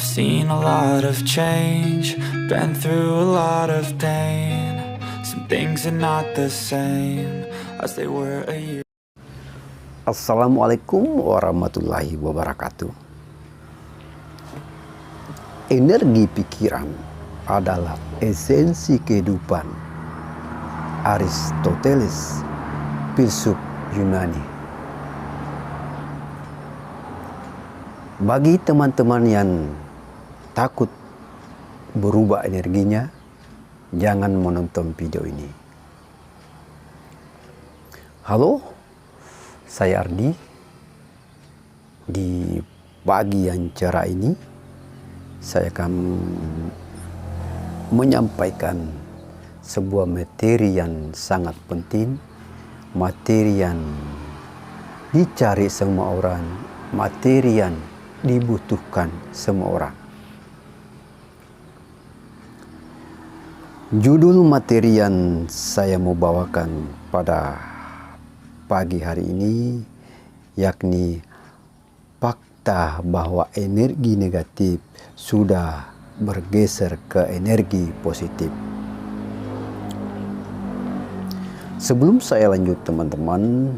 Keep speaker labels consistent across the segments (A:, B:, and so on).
A: I've seen a lot of change, been through a lot of pain. Some things are not the same as they were a year.
B: Assalamualaikum warahmatullahi wabarakatuh. Energi pikiran adalah esensi kehidupan. Aristoteles, filsuf Yunani. Bagi teman-teman yang takut berubah energinya, jangan menonton video ini. Halo, saya Ardi. Di pagi yang cerah ini, saya akan menyampaikan sebuah materi yang sangat penting, materi yang dicari semua orang, materi yang dibutuhkan semua orang. Judul materi yang saya mau bawakan pada pagi hari ini yakni fakta bahwa energi negatif sudah bergeser ke energi positif. Sebelum saya lanjut teman-teman,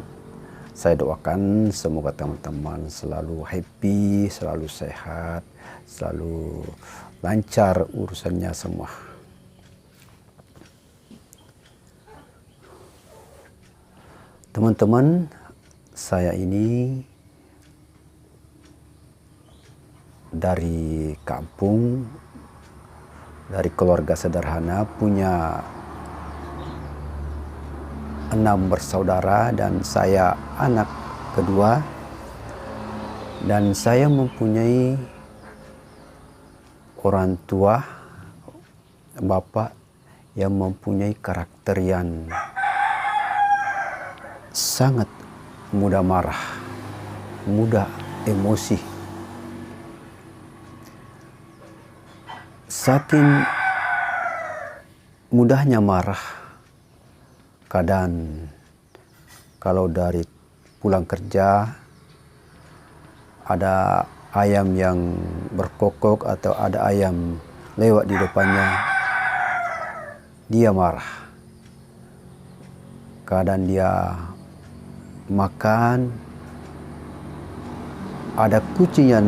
B: saya doakan semoga teman-teman selalu happy, selalu sehat, selalu lancar urusannya semua. Teman-teman, saya ini dari kampung, dari keluarga sederhana, punya 6 bersaudara dan saya anak kedua, dan saya mempunyai orang tua, bapak yang mempunyai karakter yang sangat mudah marah, mudah emosi. Saking mudahnya marah, kadang kalau dari pulang kerja ada ayam yang berkokok atau ada ayam lewat di depannya, dia marah. Kadang dia makan, ada kucing yang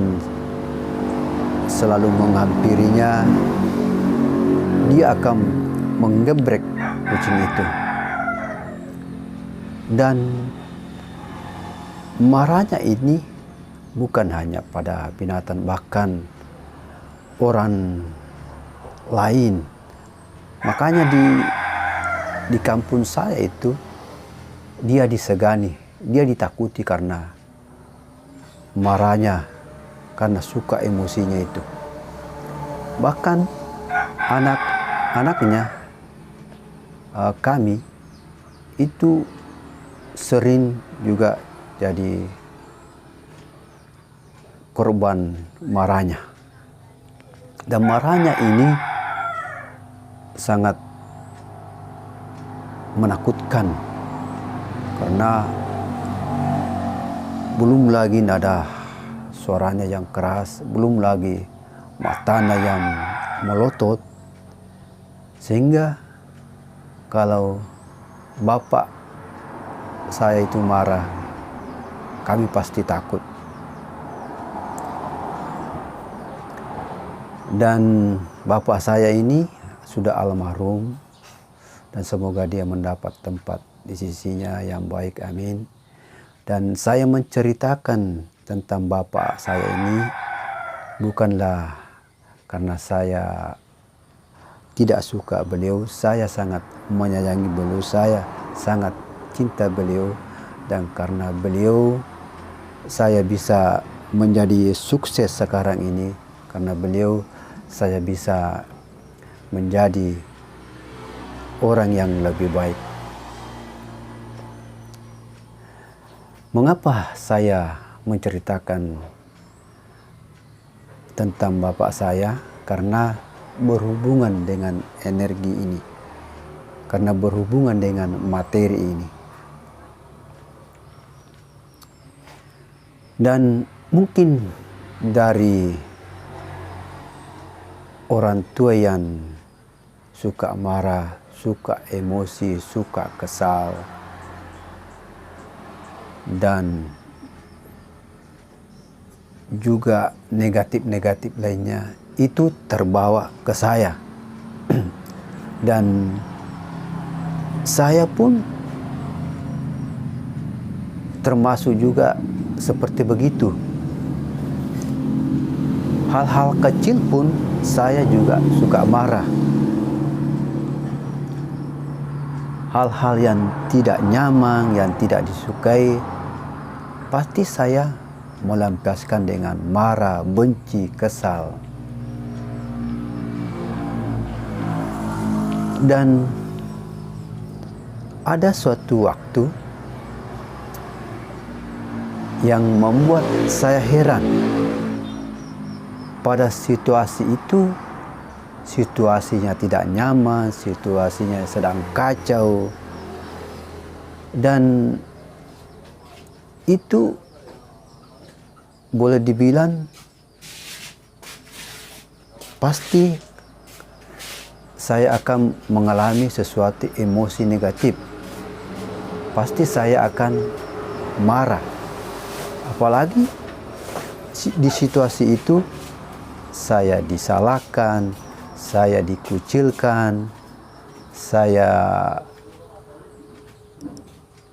B: selalu menghampirinya, dia akan menggebrek kucing itu. Dan marahnya ini bukan hanya pada binatang, bahkan orang lain. Makanya di kampung saya itu dia disegani, dia ditakuti karena marahnya, karena suka emosinya itu. Bahkan anak-anaknya kami itu sering juga jadi korban marahnya. Dan marahnya ini sangat menakutkan karena belum lagi nada suaranya yang keras, belum lagi matanya yang melotot, sehingga kalau bapak saya itu marah, kami pasti takut. Dan bapak saya ini sudah almarhum, dan semoga dia mendapat tempat di sisinya yang baik, amin. Dan saya menceritakan tentang bapak saya ini bukanlah karena saya tidak suka beliau, saya sangat menyayangi beliau, saya sangat cinta beliau, dan karena beliau saya bisa menjadi sukses sekarang ini, karena beliau saya bisa menjadi orang yang lebih baik. Mengapa saya menceritakan tentang bapak saya? Karena berhubungan dengan energi ini, karena berhubungan dengan materi ini. Dan mungkin dari orang tua yang suka marah, suka emosi, suka kesal, dan juga negatif-negatif lainnya itu terbawa ke saya. Dan saya pun termasuk juga seperti begitu. Hal-hal kecil pun saya juga suka marah. Hal-hal yang tidak nyaman, yang tidak disukai, pasti saya melampiaskan dengan marah, benci, kesal. Dan ada suatu waktu yang membuat saya heran. Pada situasi itu, situasinya tidak nyaman, situasinya sedang kacau, dan itu boleh dibilang pasti saya akan mengalami sesuatu emosi negatif. Pasti saya akan marah. Apalagi di situasi itu saya disalahkan, saya dikucilkan, saya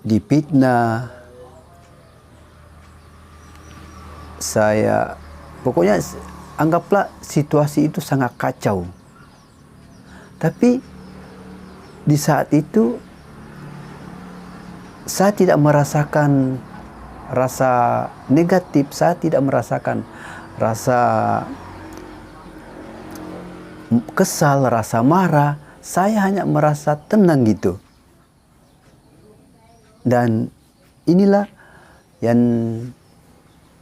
B: difitnah, pokoknya anggaplah situasi itu sangat kacau. Tapi di saat itu saya tidak merasakan rasa negatif, saya tidak merasakan rasa kesal, rasa marah. Saya hanya merasa tenang gitu. Dan inilah yang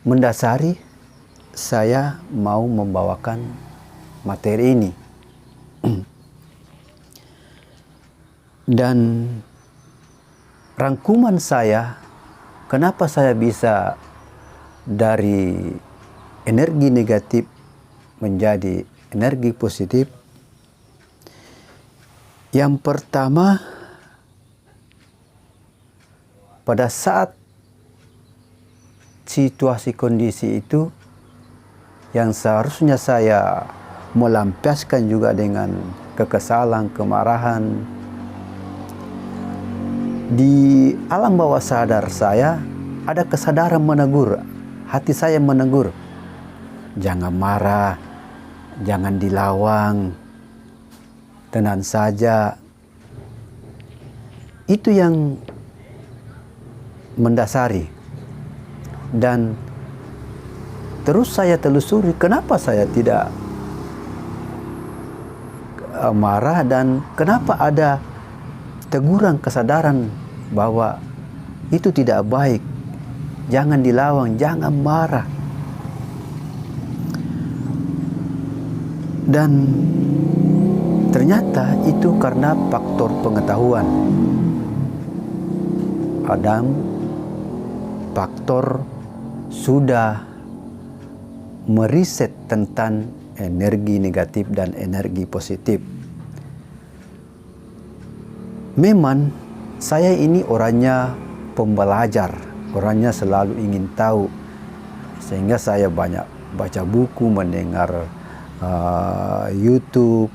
B: mendasari saya mau membawakan materi ini. Dan rangkuman saya, kenapa saya bisa dari energi negatif menjadi energi positif. Yang pertama, pada saat situasi kondisi itu yang seharusnya saya melampiaskan juga dengan kekesalan, kemarahan, di alam bawah sadar saya ada kesadaran menegur, hati saya menegur, jangan marah, jangan dilawang, tenang saja. Itu yang mendasari. Dan terus saya telusuri kenapa saya tidak marah dan kenapa ada teguran kesadaran bahwa itu tidak baik, jangan dilawang, jangan marah. Dan ternyata itu karena faktor pengetahuan. Adam faktor sudah meriset tentang energi negatif dan energi positif. Memang saya ini orangnya pembelajar, orangnya selalu ingin tahu, sehingga saya banyak baca buku, mendengar YouTube,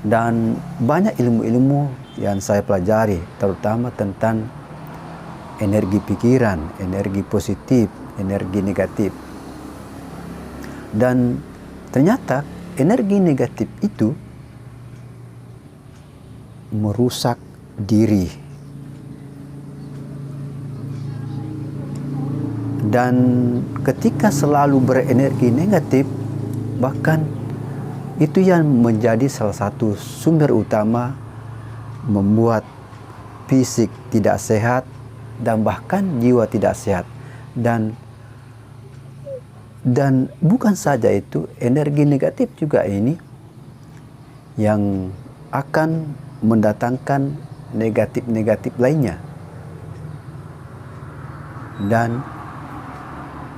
B: dan banyak ilmu-ilmu yang saya pelajari, terutama tentang energi pikiran, energi positif, energi negatif. Dan ternyata energi negatif itu merusak diri. Dan ketika selalu berenergi negatif, bahkan itu yang menjadi salah satu sumber utama membuat fisik tidak sehat dan bahkan jiwa tidak sehat. Dan bukan saja itu, energi negatif juga ini yang akan mendatangkan negatif-negatif lainnya. Dan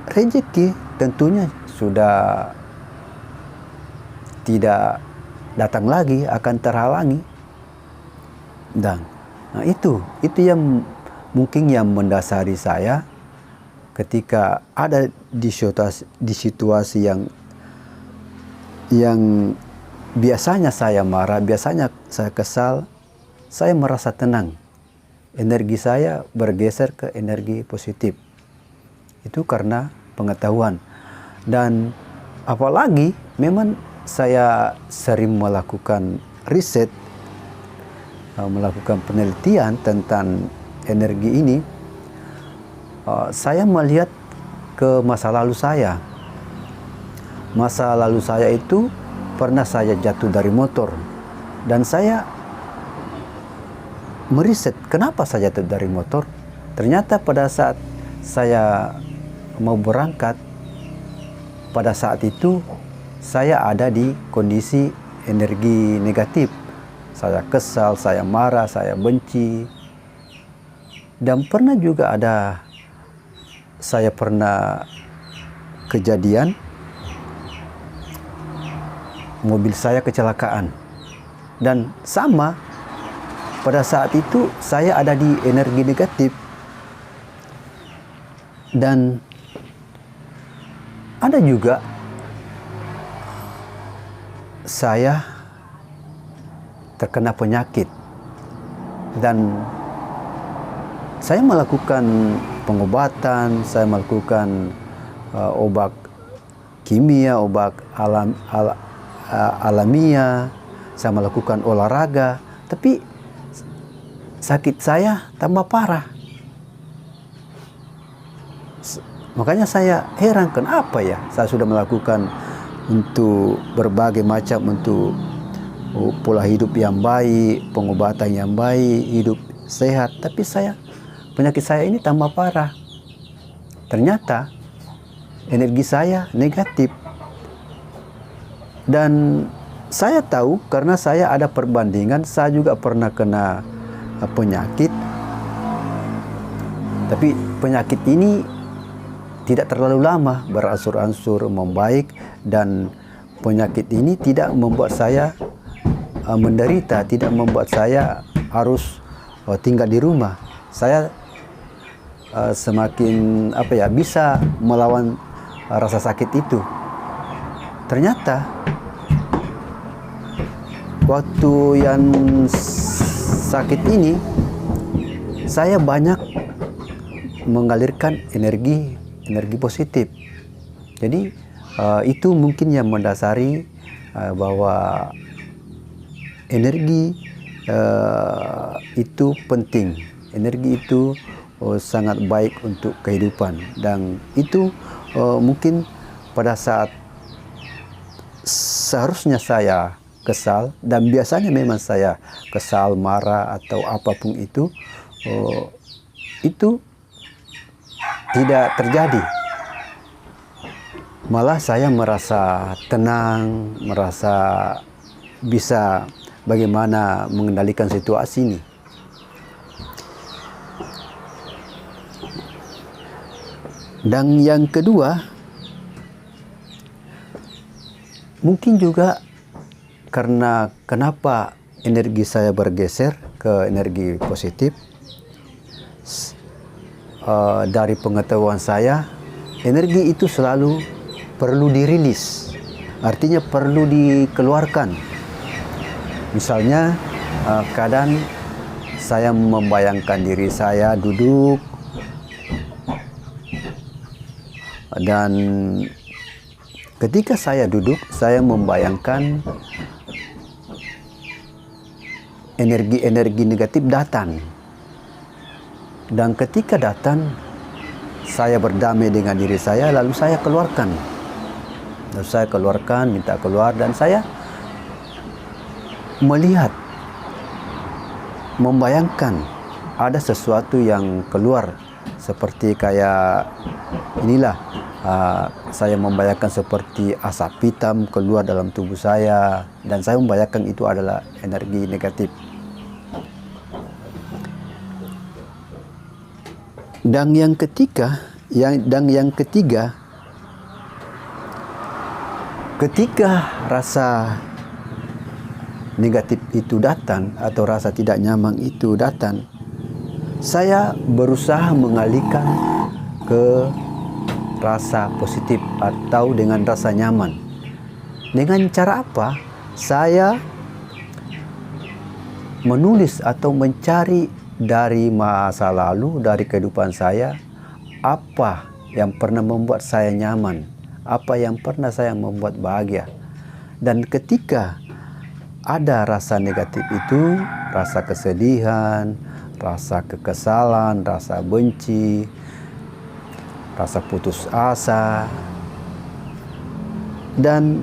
B: rezeki tentunya sudah tidak datang lagi, akan terhalangi. Dan itu yang mungkin yang mendasari saya ketika ada di situasi yang biasanya saya marah, biasanya saya kesal, saya merasa tenang. Energi saya bergeser ke energi positif. Itu karena pengetahuan. Dan apalagi memang saya sering melakukan riset, melakukan penelitian tentang energi ini. Saya melihat ke masa lalu saya. Masa lalu saya itu pernah saya jatuh dari motor. Dan saya meriset kenapa saya jatuh dari motor. Ternyata pada saat saya mau berangkat, pada saat itu saya ada di kondisi energi negatif. Saya kesal, saya marah, saya benci. Dan pernah juga saya pernah kejadian mobil saya kecelakaan. Dan sama, pada saat itu saya ada di energi negatif. Dan ada juga saya terkena penyakit dan saya melakukan pengobatan, saya melakukan obat kimia, obat alamiah, saya melakukan olahraga, tapi sakit saya tambah parah. Makanya saya heran, kenapa ya saya sudah melakukan untuk berbagai macam, untuk pola hidup yang baik, pengobatan yang baik, hidup sehat, tapi penyakit saya ini tambah parah. Ternyata energi saya negatif. Dan saya tahu karena saya ada perbandingan, saya juga pernah kena penyakit. Tapi penyakit ini tidak terlalu lama, beransur-ansur membaik, dan penyakit ini tidak membuat saya menderita, tidak membuat saya harus tinggal di rumah. Saya semakin bisa melawan rasa sakit itu. Ternyata waktu yang sakit ini saya banyak mengalirkan energi positif. Jadi itu mungkin yang mendasari bahwa energi itu penting. Energi itu sangat baik untuk kehidupan, dan itu mungkin pada saat seharusnya saya kesal, dan biasanya memang saya kesal, marah atau apapun itu tidak terjadi. Malah saya merasa tenang, merasa bisa bagaimana mengendalikan situasi ini. Dan yang kedua, mungkin juga karena kenapa energi saya bergeser ke energi positif. Dari pengetahuan saya, energi itu selalu perlu dirilis, artinya perlu dikeluarkan. Misalnya kadang saya membayangkan diri saya duduk, dan ketika saya duduk, saya membayangkan energi-energi negatif datang. Dan ketika datang, saya berdamai dengan diri saya, lalu saya keluarkan. Lalu saya keluarkan, minta keluar, dan saya melihat, membayangkan ada sesuatu yang keluar. Seperti kayak inilah, saya membayangkan seperti asap hitam keluar dalam tubuh saya, dan saya membayangkan itu adalah energi negatif. Dan yang ketiga, ketika rasa negatif itu datang atau rasa tidak nyaman itu datang, saya berusaha mengalihkan ke rasa positif atau dengan rasa nyaman. Dengan cara apa? Saya menulis atau mencari dari masa lalu, dari kehidupan saya, apa yang pernah membuat saya nyaman, apa yang pernah saya membuat bahagia. Dan ketika ada rasa negatif itu, rasa kesedihan, rasa kekesalan, rasa benci, rasa putus asa, dan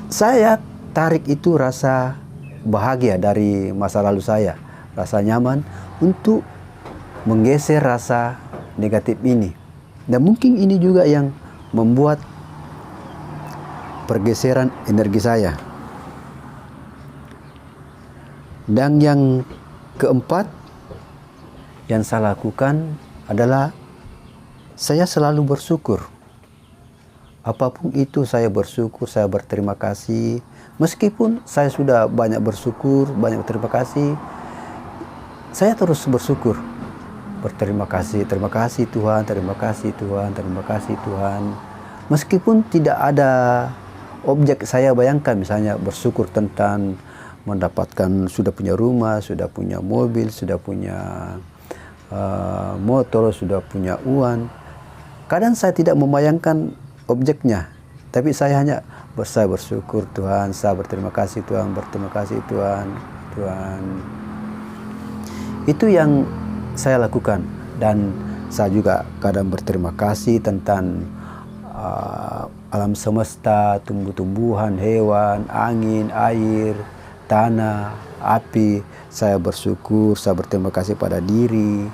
B: saya tarik itu rasa bahagia dari masa lalu saya, rasa nyaman, untuk menggeser rasa negatif ini. Dan mungkin ini juga yang membuat pergeseran energi saya. Dan yang keempat yang saya lakukan adalah saya selalu bersyukur. Apapun itu saya bersyukur, saya berterima kasih. Meskipun saya sudah banyak bersyukur, banyak berterima kasih, saya terus bersyukur. Berterima kasih Tuhan, terima kasih Tuhan, terima kasih Tuhan. Meskipun tidak ada objek saya bayangkan, misalnya bersyukur tentang mendapatkan, sudah punya rumah, sudah punya mobil, sudah punya motor, sudah punya uang. Kadang saya tidak membayangkan objeknya, tapi saya hanya saya bersyukur Tuhan, saya berterima kasih Tuhan, berterima kasih Tuhan, Tuhan. Itu yang saya lakukan. Dan saya juga kadang berterima kasih tentang alam semesta, tumbuh-tumbuhan, hewan, angin, air, tanah, api. Saya bersyukur, saya berterima kasih pada diri,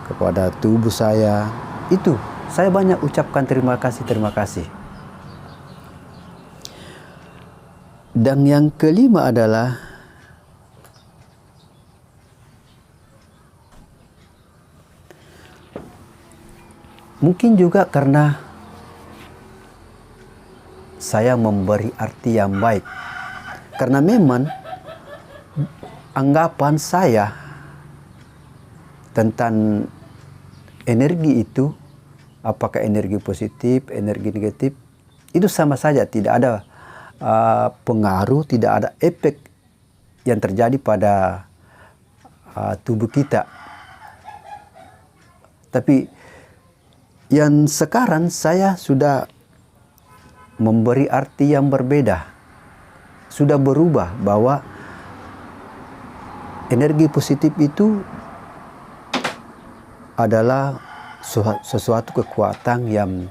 B: kepada tubuh saya. Itu saya banyak ucapkan terima kasih, terima kasih. Dan yang kelima adalah mungkin juga karena saya memberi arti yang baik. Karena memang anggapan saya tentang energi itu, apakah energi positif, energi negatif, itu sama saja, tidak ada pengaruh, tidak ada efek yang terjadi pada tubuh kita. Tapi yang sekarang saya sudah memberi arti yang berbeda, sudah berubah, bahwa energi positif itu adalah sesuatu kekuatan yang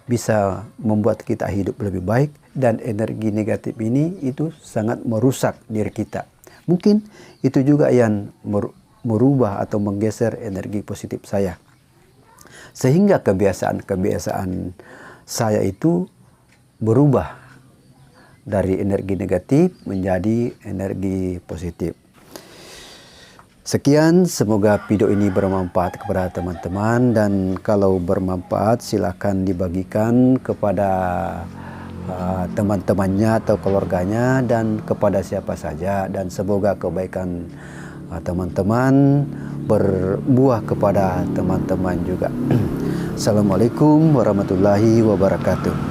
B: bisa membuat kita hidup lebih baik, dan energi negatif ini itu sangat merusak diri kita. Mungkin itu juga yang merubah atau menggeser energi positif saya. Sehingga kebiasaan-kebiasaan saya itu berubah dari energi negatif menjadi energi positif. Sekian, semoga video ini bermanfaat kepada teman-teman, dan kalau bermanfaat silakan dibagikan kepada teman-temannya atau keluarganya dan kepada siapa saja, dan semoga kebaikan teman-teman berbuah kepada teman-teman juga. Assalamualaikum warahmatullahi wabarakatuh.